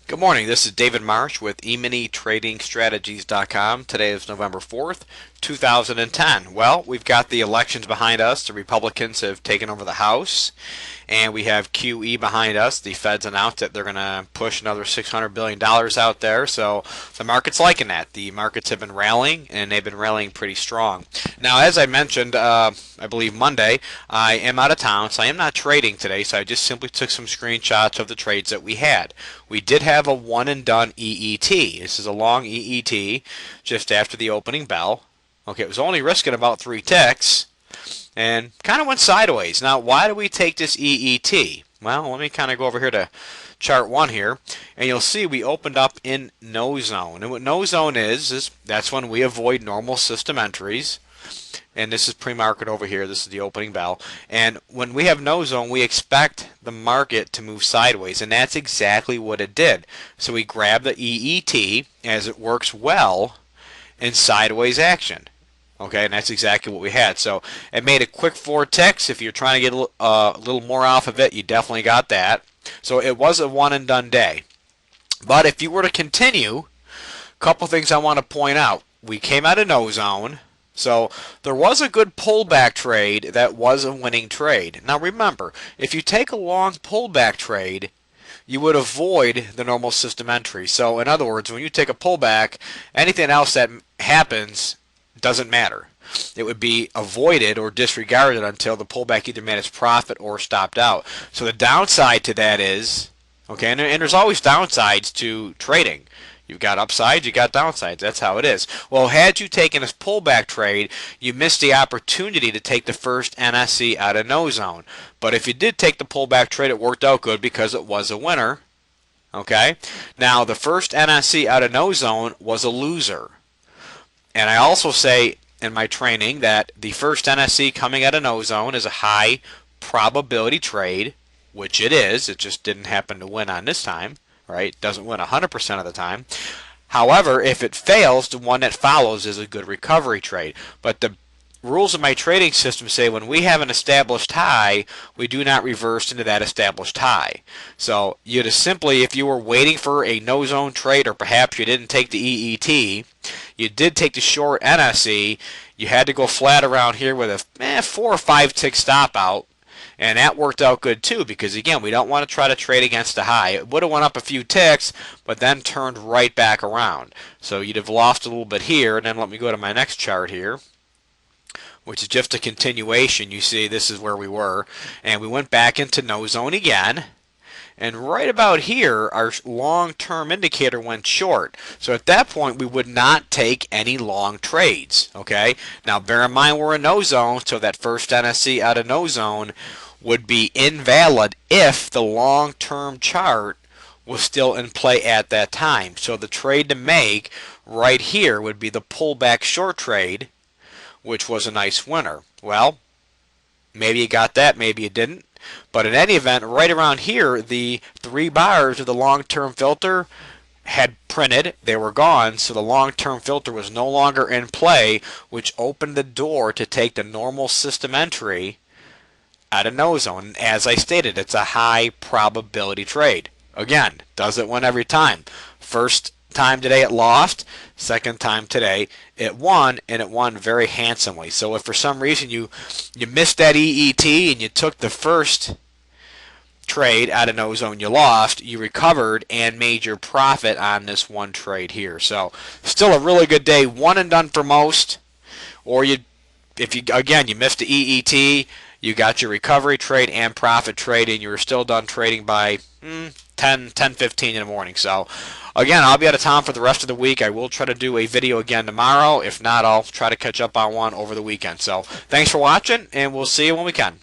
Good morning. This is David Marsh with EminiTradingStrategies.com. Today is November 4th, 2010. Well, we've got the elections behind us. The Republicans have taken over the House, and we have QE behind us. The Fed's announced that they're going to push another $600 billion out there, so the market's liking that. The markets have been rallying, and they've been rallying pretty strong. Now, as I mentioned, I believe Monday, I am out of town, so I am not trading today, so I just simply took some screenshots of the trades that we had. We did have a one and done EET. This is a long EET just after the opening bell. Okay, it was only risking about 3 ticks and kind of went sideways. Now, why do we take this EET? Well, let me kind of go over here to chart 1 here, and you'll see we opened up in no zone. And what no zone is that's when we avoid normal system entries. And this is pre-market over here. This is the opening bell. And when we have no zone, we expect the market to move sideways. And that's exactly what it did. So we grab the EET as it works well in sideways action. Okay, and that's exactly what we had. So it made a quick 4 ticks. If you're trying to get a little more off of it, you definitely got that. So it was a one and done day. But if you were to continue, a couple things I want to point out. We came out of no zone. So there was a good pullback trade that was a winning trade. Now remember, if you take a long pullback trade, you would avoid the normal system entry. So in other words, when you take a pullback, anything else that happens doesn't matter. It would be avoided or disregarded until the pullback either made its profit or stopped out. So the downside to that is, okay, and there's always downsides to trading. You've got upsides, you got downsides. That's how it is. Well, had you taken this pullback trade, you missed the opportunity to take the first NSE out of no zone. But if you did take the pullback trade, it worked out good because it was a winner. Okay? Now, the first NSE out of no zone was a loser. And I also say in my training that the first NSE coming out of no zone is a high probability trade, which it is. It just didn't happen to win on this time. Right? Doesn't win 100% of the time. However, if it fails, the one that follows is a good recovery trade. But the rules of my trading system say when we have an established high, we do not reverse into that established high. So you just simply, if you were waiting for a no zone trade, or perhaps you didn't take the EET, you did take the short NSE, you had to go flat around here with a 4 or 5 tick stop out. And that worked out good too, because again, we don't want to try to trade against a high. It would have went up a few ticks, but then turned right back around. So you'd have lost a little bit here, and then let me go to my next chart here, which is just a continuation. You see, this is where we were, and we went back into no zone again. And right about here, our long-term indicator went short. So at that point, we would not take any long trades. Okay. Now, bear in mind we're in no zone, so that first NSE out of no zone would be invalid if the long-term chart was still in play at that time. So the trade to make right here would be the pullback short trade, which was a nice winner. Well, maybe you got that, maybe you didn't. But in any event, right around here, the 3 bars of the long-term filter had printed. They were gone, so the long-term filter was no longer in play, which opened the door to take the normal system entry out of no zone. As I stated, it's a high probability trade. Again, doesn't win every time. First time today it lost. Second time today it won, and it won very handsomely. So if for some reason you missed that EET and you took the first trade out of no zone, you lost, you recovered and made your profit on this one trade here. So still a really good day, one and done for most. Or if you missed the EET, you got your recovery trade and profit trade, and you were still done trading by 10:15 in the morning. So again, I'll be out of town for the rest of the week. I will try to do a video again tomorrow. If not, I'll try to catch up on one over the weekend. So thanks for watching, and we'll see you when we can.